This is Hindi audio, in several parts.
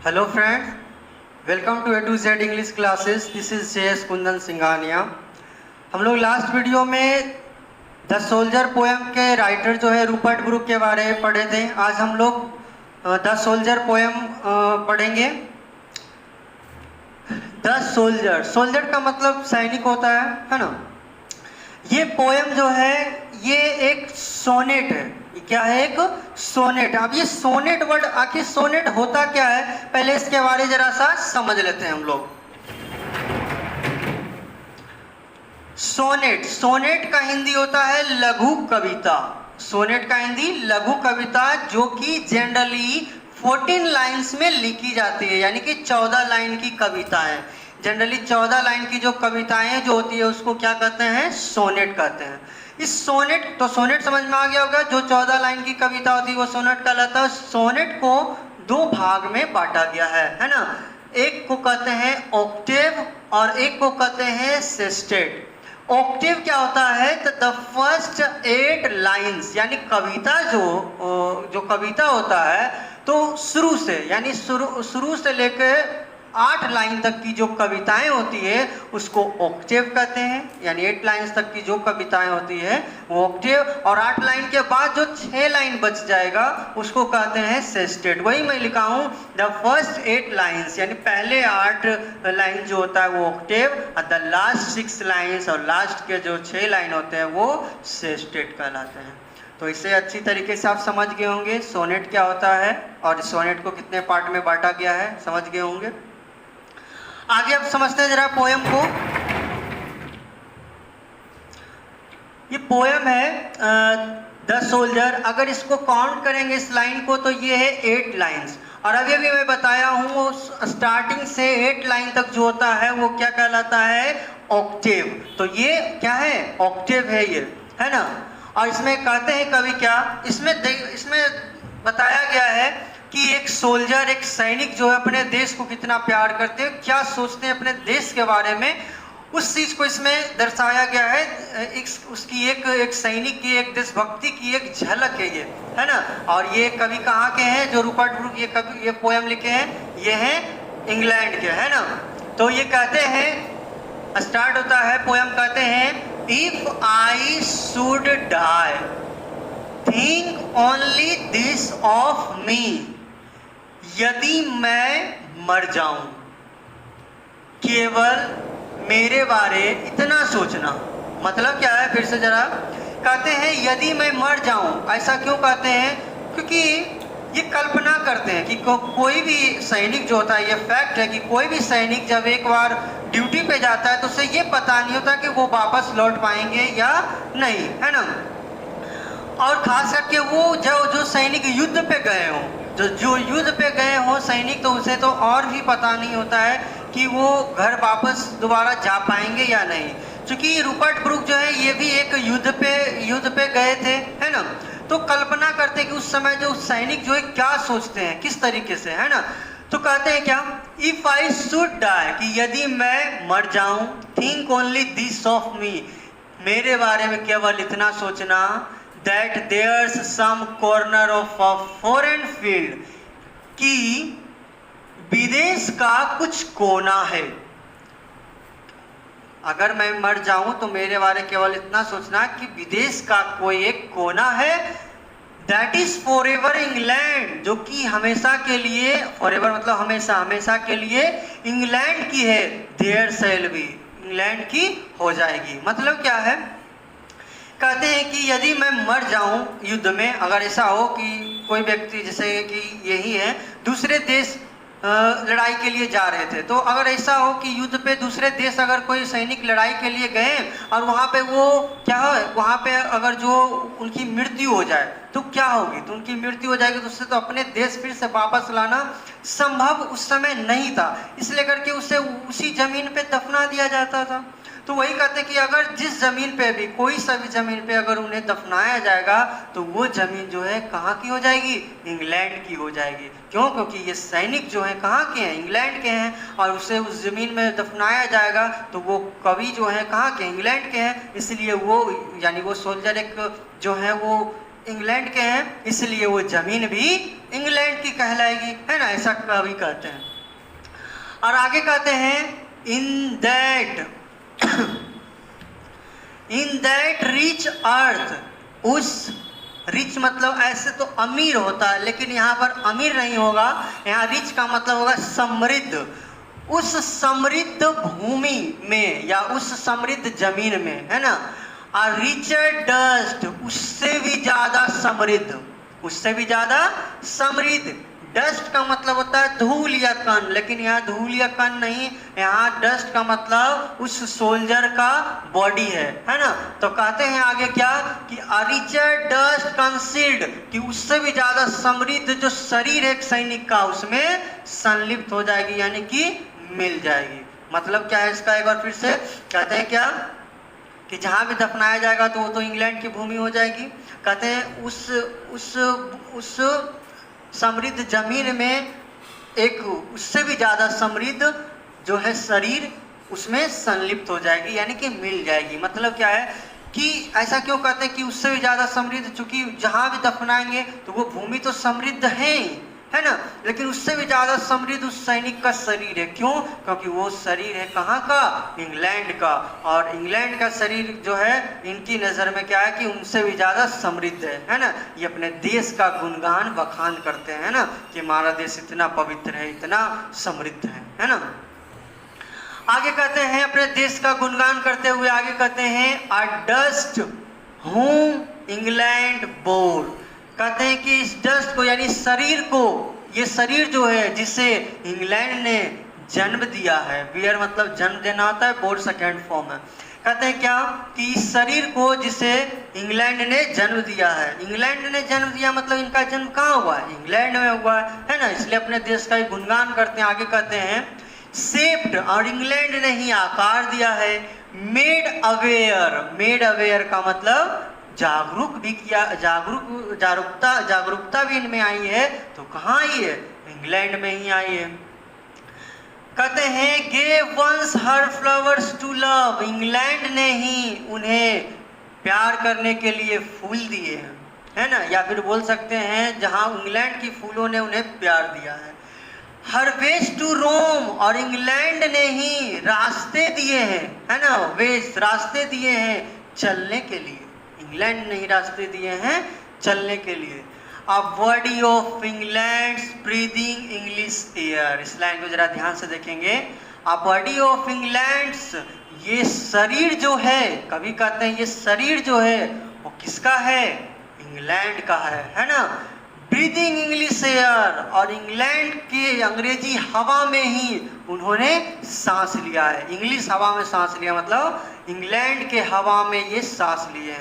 Hello friends, welcome to A to Z English classes. This is JS Kundan Singhania. हम लोग लास्ट वीडियो में द सोल्जर पोएम के राइटर जो है रूपर्ट ब्रूक के बारे में पढ़े थे। आज हम लोग द सोल्जर पोएम पढ़ेंगे। द सोल्जर, सोल्जर का मतलब सैनिक होता है ना। ये पोएम जो है ये एक सोनेट है। क्या है? एक सोनेट। अब ये सोनेट वर्ड, आखिर सोनेट होता क्या है, पहले इसके बारे में जरा सा समझ लेते हैं हम लोग। सोनेट, सोनेट का हिंदी होता है लघु कविता। सोनेट का हिंदी लघु कविता, जो कि जनरली 14 लाइन्स में लिखी जाती है, यानी कि 14 लाइन की कविताएं। जनरली 14 लाइन की जो कविताएं जो होती है उसको क्या कहते हैं? सोनेट कहते हैं। इस सोनेट, तो सोनेट समझ में आ गया होगा, जो 14 लाइन की कविता होती है वो सोनेट कहलाता है। सोनेट को दो भाग में बांटा गया है ना। एक को कहते हैं ऑक्टेव और एक को कहते हैं सेस्टेट। ऑक्टेव क्या होता है? तो द फर्स्ट 8 लाइन्स, यानी कविता जो कविता होता है तो शुरू से, यानी शुरू से लेकर 8 लाइन तक की जो कविताएं होती है उसको ऑक्टेव कहते हैं, यानी 8 लाइन्स तक की जो कविताएं होती है वो ऑक्टेव। और 8 लाइन के बाद जो 6 लाइन बच जाएगा उसको कहते हैं सेस्टेट। वही मैं लिखा हूँ, द फर्स्ट 8 लाइन्स, यानी पहले 8 लाइन जो होता है वो ऑक्टेव, और द लास्ट 6 लाइन्स और लास्ट के जो 6 लाइन होते हैं वो सेस्टेट कहलाते हैं। तो इसे अच्छी तरीके से आप समझ गए होंगे सोनेट क्या होता है और सोनेट को कितने पार्ट में बांटा गया है, समझ गए होंगे। आगे अब समझते हैं जरा पोएम को। ये पोएम है द सोल्जर। अगर इसको काउंट करेंगे इस लाइन को तो ये है 8 लाइन्स। और अभी अभी मैं बताया हूँ स्टार्टिंग से 8 लाइन तक जो होता है वो क्या कहलाता है? ऑक्टेव। तो ये क्या है? ऑक्टेव है ये, है ना। और इसमें कहते हैं कवि क्या, इसमें बताया गया है कि एक सोल्जर, एक सैनिक जो है अपने देश को कितना प्यार करते हैं, क्या सोचते हैं अपने देश के बारे में, उस चीज को इसमें दर्शाया गया है। उसकी एक सैनिक की, एक देशभक्ति की एक झलक है ये, है ना। और ये कवि कहाँ के हैं जो रूपर्ट ब्रूक ये पोएम लिखे हैं? ये हैं इंग्लैंड के, है ना। तो ये कहते हैं, स्टार्ट होता है पोएम, कहते हैं if I should die think only this of me. यदि मैं मर जाऊं केवल मेरे बारे इतना सोचना। मतलब क्या है? फिर से जरा कहते हैं यदि मैं मर जाऊं। ऐसा क्यों कहते हैं? क्योंकि ये कल्पना करते हैं कि कोई भी सैनिक जो होता है, ये फैक्ट है कि कोई भी सैनिक जब एक बार ड्यूटी पे जाता है तो उसे ये पता नहीं होता कि वो वापस लौट पाएंगे या नहीं, है ना। और खास करके वो जो सैनिक युद्ध पे गए हों, जो युद्ध पे गए हों सैनिक, तो उसे तो और भी पता नहीं होता है कि वो घर वापस दोबारा जा पाएंगे या नहीं। क्योंकि रूपर्ट ब्रूक जो है ये भी एक युद्ध पे गए थे, है ना। तो कल्पना करते हैं कि उस समय जो सैनिक जो है क्या सोचते हैं, किस तरीके से, है ना। तो कहते हैं क्या? इफ आई शुड डाई, कि यदि मैं मर जाऊं, थिंक ओनली दिस ऑफ मी, मेरे बारे में केवल इतना सोचना, that there's some corner of a foreign field, कि विदेश का कुछ कोना है। अगर मैं मर जाऊं तो मेरे बारे केवल इतना सोचना कि विदेश का कोई एक कोना है, that is forever इंग्लैंड, जो कि हमेशा के लिए, forever मतलब हमेशा, हमेशा के लिए इंग्लैंड की है। there shall be, इंग्लैंड की हो जाएगी। मतलब क्या है? कहते हैं कि यदि मैं मर जाऊं युद्ध में, अगर ऐसा हो कि कोई व्यक्ति, जैसे कि यही है, दूसरे देश लड़ाई के लिए जा रहे थे, तो अगर ऐसा हो कि युद्ध पे दूसरे देश अगर कोई सैनिक लड़ाई के लिए गए और वहाँ पे वो क्या है, वहाँ पे अगर जो उनकी मृत्यु हो जाए तो क्या होगी? तो उनकी मृत्यु हो जाएगी, तो उससे तो अपने देश फिर से वापस लाना संभव उस समय नहीं था, इसलिए करके उसे उसी जमीन पे दफना दिया जाता था। तो वही कहते हैं कि अगर जिस जमीन पे भी, कोई सा भी जमीन पे अगर उन्हें दफनाया जाएगा तो वो जमीन जो है कहाँ की हो जाएगी? इंग्लैंड की हो जाएगी। क्यों? क्योंकि ये सैनिक जो है कहाँ के हैं? इंग्लैंड के हैं, और उसे उस जमीन में दफनाया जाएगा तो वो कवि जो है कहाँ के? इंग्लैंड के हैं। इसलिए वो, यानी वो सोल्जर एक जो है वो इंग्लैंड के हैं, इसलिए वो जमीन भी इंग्लैंड की कहलाएगी, है ना, ऐसा कवि कहते हैं। और आगे कहते हैं इन दैट रिच अर्थ, उस रिच मतलब ऐसे तो अमीर होता है, लेकिन यहाँ पर अमीर नहीं होगा, यहाँ रिच का मतलब होगा समृद्ध। उस समृद्ध भूमि में या उस समृद्ध जमीन में, है ना, और रिचर डस्ट, उससे भी ज्यादा समृद्ध, उससे भी ज्यादा समृद्ध। डस्ट का मतलब होता है धूल या कण, लेकिन यहाँ धूल या कण नहीं, यहाँ डस्ट का मतलब उस सोल्जर का बॉडी है ना। तो कहते हैं आगे क्या कि रिचर डस्ट कंसील्ड, कि उससे भी ज्यादा समृद्ध जो शरीर एक सैनिक का उसमें संलिप्त हो जाएगी, यानी कि मिल जाएगी। मतलब क्या है इसका, एक बार फिर से कहते हैं क्या कि जहां भी दफनाया जाएगा तो वो तो इंग्लैंड की भूमि हो जाएगी। कहते हैं उस समृद्ध जमीन में एक उससे भी ज्यादा समृद्ध जो है शरीर उसमें संलिप्त हो जाएगी, यानी कि मिल जाएगी। मतलब क्या है कि ऐसा क्यों कहते हैं कि उससे भी ज्यादा समृद्ध, चूंकि जहां भी दफनाएंगे तो वो भूमि तो समृद्ध है ना, लेकिन उससे भी ज्यादा समृद्ध उस सैनिक का शरीर है। क्यों? क्योंकि वो शरीर है कहाँ का, इंग्लैंड का, और इंग्लैंड का शरीर जो है इनकी नज़र में क्या है कि उनसे भी ज्यादा समृद्ध है ना। ये अपने देश का गुणगान बखान करते हैं ना कि हमारा देश इतना पवित्र है, इतना समृद्ध है ना। आगे कहते हैं अपने देश का गुणगान करते हुए आगे कहते हैं अ डस्ट whom इंग्लैंड बोर, कहते हैं कि इस डस्ट को यानी शरीर को, ये शरीर जो है जिसे इंग्लैंड ने जन्म दिया है, बियर मतलब जन्म देना होता है, बोर सेकेंड फॉर्म है। कहते हैं क्या कि इस शरीर को जिसे इंग्लैंड ने जन्म दिया है, इंग्लैंड ने जन्म दिया मतलब इनका जन्म कहाँ हुआ है, इंग्लैंड में हुआ है ना, इसलिए अपने देश का ही गुणगान करते हैं। आगे कहते हैं शेप्ड, और इंग्लैंड ने ही आकार दिया है, मेड अवेयर का मतलब जागरूक भी किया, जागरूकता भी इनमें आई है। तो कहाँ आई है, इंग्लैंड में ही आई है। कहते हैं gave once her flowers to love, England ने ही उन्हें प्यार करने के लिए फूल दिए हैं, है ना, या फिर बोल सकते हैं जहां इंग्लैंड की फूलों ने उन्हें प्यार दिया है। हर वेज टू रोम, और इंग्लैंड ने ही रास्ते दिए हैं, है ना, वेज रास्ते दिए हैं चलने के लिए, इंग्लैंड ने ही रास्ते दिए हैं चलने के लिए। A body of England breathing English air, इस लाइन को जरा ध्यान से देखेंगे। अ बॉडी ऑफ इंग्लैंड, ये शरीर जो है, कभी कहते हैं ये शरीर जो है वो किसका है, इंग्लैंड का है ना। ब्रीदिंग इंग्लिश एयर, और इंग्लैंड के अंग्रेजी हवा में ही उन्होंने सांस लिया है, इंग्लिश हवा में सांस लिया मतलब इंग्लैंड के हवा में ये सांस लिए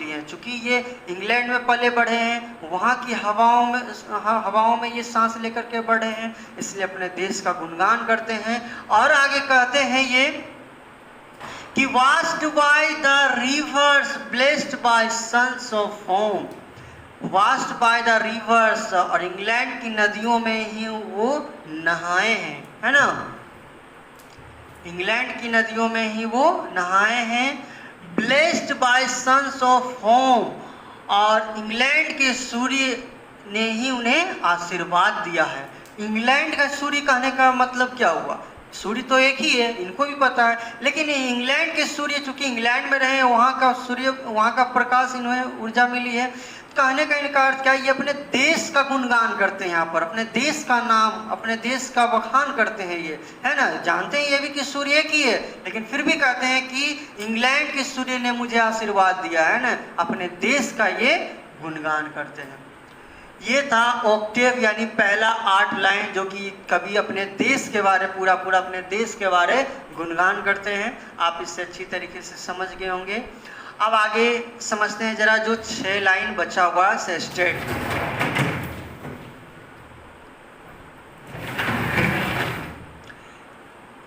हैं। चूंकि ये इंग्लैंड में पले बढ़े हैं, वहाँ की हवाओं में ये सांस लेकर के बढ़े हैं, इसलिए अपने देश का गुणगान करते हैं। और आगे कहते हैं ये कि washed by the rivers blest by suns of home, washed by the rivers, और इंग्लैंड की नदियों में ही वो नहाए हैं, है ना, इंग्लैंड की नदियों में ही वो नहाए हैं। Blest by suns of home, और इंग्लैंड के सूर्य ने ही उन्हें आशीर्वाद दिया है। इंग्लैंड का सूर्य कहने का मतलब क्या हुआ, सूर्य तो एक ही है, इनको भी पता है, लेकिन इंग्लैंड के सूर्य चूंकि इंग्लैंड में रहे, वहाँ का सूर्य, वहाँ का प्रकाश इन्हें ऊर्जा मिली है। कहने का इनका अर्थ क्या, ये अपने देश का गुणगान करते हैं, यहाँ पर अपने देश का नाम, अपने देश का बखान करते हैं ये, है ना। जानते हैं ये भी कि सूर्य एक ही है, लेकिन फिर भी कहते हैं कि इंग्लैंड के सूर्य ने मुझे आशीर्वाद दिया है ना, अपने देश का ये गुणगान करते हैं। ये था ऑक्टेव यानी पहला 8 लाइन जो कि कवि अपने देश के बारे पूरा अपने देश के बारे गुणगान करते हैं। आप इससे अच्छी तरीके से समझ गए होंगे। अब आगे समझते हैं जरा जो 6 लाइन बचा हुआ है स्टेट।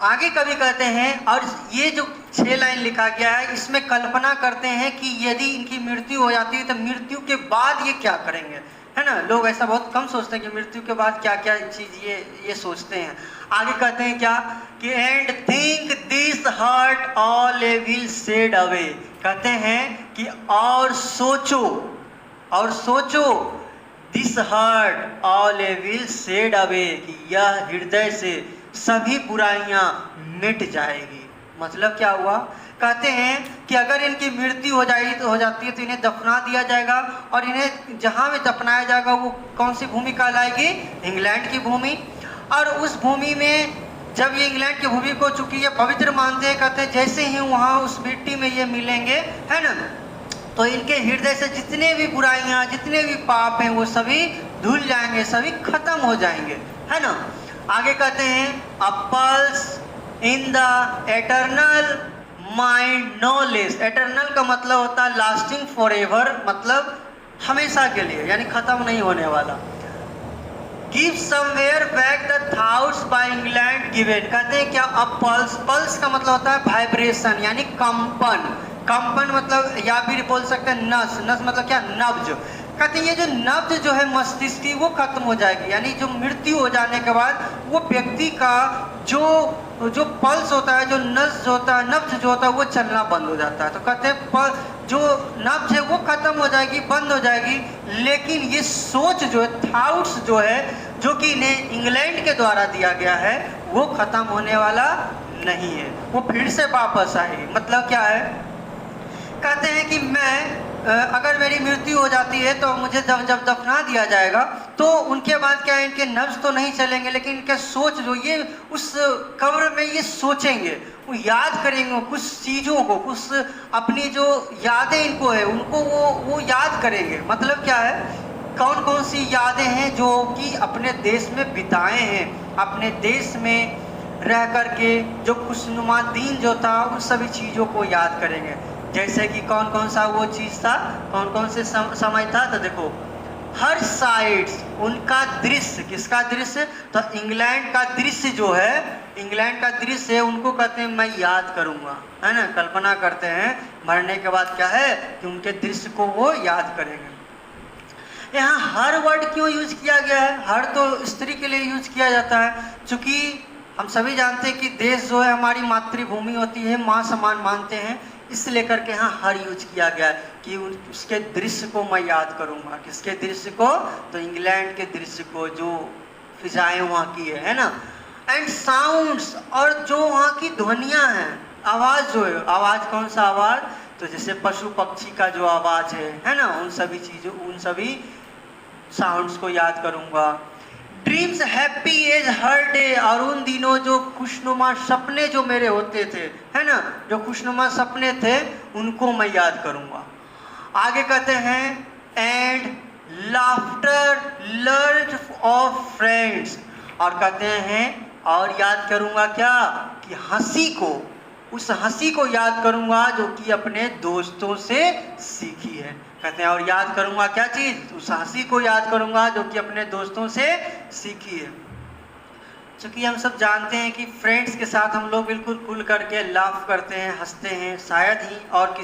आगे कवि कहते हैं, और ये जो 6 लाइन लिखा गया है इसमें कल्पना करते हैं कि यदि इनकी मृत्यु हो जाती है तो मृत्यु के बाद ये क्या करेंगे, है ना। लोग ऐसा बहुत कम सोचते हैं कि मृत्यु के बाद क्या क्या चीज ये सोचते हैं। आगे कहते हैं क्या कि and think this heart all evil shed away, कहते हैं कि और सोचो और सोचो, this heart all evil shed away, कि यह हृदय से सभी बुराइयां मिट जाएगी। मतलब क्या हुआ? कहते हैं कि अगर इनकी मृत्यु हो जाती है तो इन्हें दफना दिया जाएगा, और इन्हें जहाँ भी दफनाया जाएगा वो कौन सी भूमि कहलाएगी? इंग्लैंड की भूमि। और उस भूमि में जब ये इंग्लैंड की भूमि को चूंकि ये पवित्र मानते हैं, कहते हैं जैसे ही वहाँ उस मिट्टी में ये मिलेंगे, है ना, तो इनके हृदय से जितने भी बुराइयां, जितने भी पाप हैं वो सभी धुल जाएंगे, सभी खत्म हो जाएंगे, है ना। आगे कहते हैं a pulse in the eternal mind no less. Eternal का मतलब होता है लास्टिंग फॉर एवर, मतलब हमेशा के लिए, यानी खत्म नहीं होने वाला। Give somewhere back the thoughts by England given. कहते हैं क्या? अब पल्स, पल्स का मतलब होता है वाइब्रेशन, यानी कंपन। कंपन मतलब, या भी बोल सकते हैं नस, नस मतलब क्या? नब्ज। कहते हैं ये जो नब्ज जो है मस्तिष्क की वो खत्म हो जाएगी, यानी जो मृत्यु हो जाने के बाद वो व्यक्ति का जो पल्स होता है, जो नस होता है, नब्ज जो होता है वो चलना बंद हो जाता है। तो कहते हैं जो नब्ज है वो खत्म हो जाएगी, बंद हो जाएगी, लेकिन ये सोच जो है, थॉट्स जो है, जो कि इन्हें इंग्लैंड के द्वारा दिया गया है, वो खत्म होने वाला नहीं है, वो फिर से वापस आएगी। मतलब क्या है? कहते हैं कि मैं अगर मेरी मृत्यु हो जाती है तो मुझे जब दफना दिया जाएगा तो उनके बाद क्या है, इनके नब्ज तो नहीं चलेंगे, लेकिन इनके सोच जो ये उस कब्र में ये सोचेंगे, वो याद करेंगे कुछ चीज़ों को, कुछ अपनी जो यादें इनको है उनको वो याद करेंगे। मतलब क्या है? कौन कौन सी यादें हैं जो कि अपने देश में बिताए हैं, अपने देश में रह कर के जो खुशनुमा दिन जो था उन सभी चीज़ों को याद करेंगे। जैसे कि कौन कौन सा वो चीज़ था, कौन कौन से समय था, तो देखो हर साइड्स उनका दृश्य, किसका दृश्य? तो इंग्लैंड का दृश्य जो है, इंग्लैंड का दृश्य है, उनको कहते हैं मैं याद करूँगा, है ना। कल्पना करते हैं मरने के बाद क्या है कि उनके दृश्य को वो याद करेंगे। यहाँ हर वर्ड क्यों यूज किया गया है? हर तो स्त्री के लिए यूज किया जाता है, क्योंकि हम सभी जानते हैं कि देश जो है हमारी मातृभूमि होती है, माँ समान मानते हैं, इस लेकर के यहाँ हर यूज किया गया है कि उसके दृश्य को मैं याद करूँगा। किसके दृश्य को? तो इंग्लैंड के दृश्य को, जो फिजाएं वहाँ की है ना। एंड साउंड्स, और जो वहाँ की ध्वनियाँ हैं, आवाज़ जो है, आवाज़ कौन सा आवाज़? तो जैसे पशु पक्षी का जो आवाज़ है ना, उन सभी चीज़ों, उन सभी साउंड्स को याद करूँगा। ड्रीम्स हैप्पी एज हर डे, और उन दिनों जो खुशनुमा सपने जो मेरे होते थे, है ना, जो खुशनुमा सपने थे उनको मैं याद करूँगा। आगे कहते हैं and laughter learn of friends, और कहते हैं और याद करूँगा क्या? कि हंसी को, उस हंसी को याद करूँगा जो कि अपने दोस्तों से सीखी है। कहते हैं और याद करूँगा क्या चीज़? उस हंसी को याद करूँगा जो कि अपने दोस्तों से सीखी है। क्योंकि हम सब जानते हैं कि फ्रेंड्स के साथ हम लोग बिल्कुल खुल करके लाफ करते हैं, हंसते हैं, शायद ही और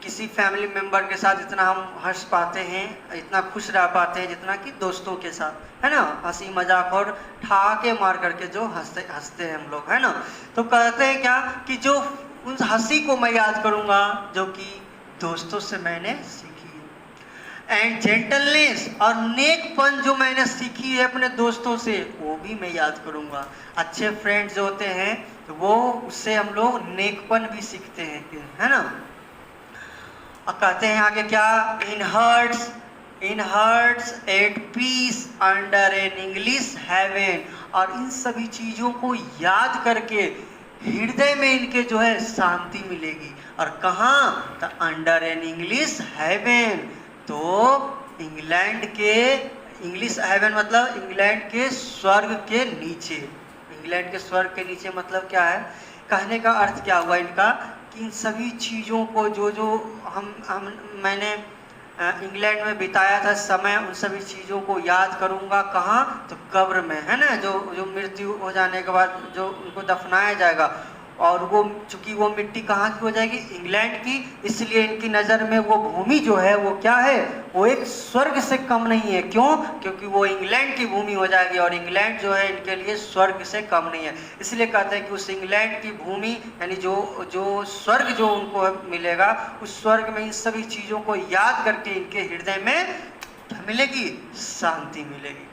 किसी फैमिली मेम्बर के साथ इतना हम हंस पाते हैं, इतना खुश रह पाते हैं जितना कि दोस्तों के साथ, है ना। हंसी मजाक और ठहाके मार करके जो हंसते हैं हम लोग, है ना। तो कहते हैं क्या कि जो उस हंसी को मैं याद करूँगा जो कि दोस्तों से मैंने सीखी है। एंड जेंटलनेस, और नेकपन जो मैंने सीखी है अपने दोस्तों से, वो भी मैं याद करूँगा। अच्छे फ्रेंड्स जो होते हैं तो वो उससे हम लोग नेकपन भी सीखते हैं, है ना। और कहते हैं आगे क्या? In hearts at peace under an English heaven, और इन सभी चीज़ों को याद करके हृदय में इनके जो है शांति मिलेगी। और कहाँ? तो अंडर एन इंग्लिश हेवन, तो इंग्लैंड के, इंग्लिश हेवन मतलब इंग्लैंड के स्वर्ग के नीचे। इंग्लैंड के स्वर्ग के नीचे मतलब क्या है? कहने का अर्थ क्या हुआ इनका कि इन सभी चीज़ों को जो मैंने इंग्लैंड में बिताया था समय, उन सभी चीज़ों को याद करूँगा। कहाँ? तो कब्र में, है ना। जो मृत्यु हो जाने के बाद जो उनको दफनाया जाएगा, और वो चूंकि वो मिट्टी कहाँ की हो जाएगी, इंग्लैंड की, इसलिए इनकी नज़र में वो भूमि जो है वो क्या है, वो एक स्वर्ग से कम नहीं है। क्यों? क्योंकि वो इंग्लैंड की भूमि हो जाएगी और इंग्लैंड जो है इनके लिए स्वर्ग से कम नहीं है। इसलिए कहते हैं कि उस इंग्लैंड की भूमि यानी जो जो स्वर्ग जो उनको मिलेगा, उस स्वर्ग में इन सभी चीज़ों को याद करके इनके हृदय में क्या मिलेगी, शांति मिलेगी।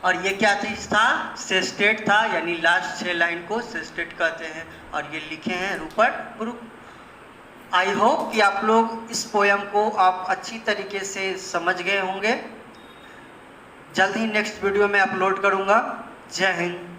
और ये क्या चीज़ था, सेस्टेट था, यानी लास्ट 6 लाइन को सेस्टेट कहते हैं और ये लिखे हैं रूपर्ट ब्रूक। आई होप कि आप लोग इस पोयम को आप अच्छी तरीके से समझ गए होंगे। जल्द ही नेक्स्ट वीडियो में अपलोड करूंगा। जय हिंद।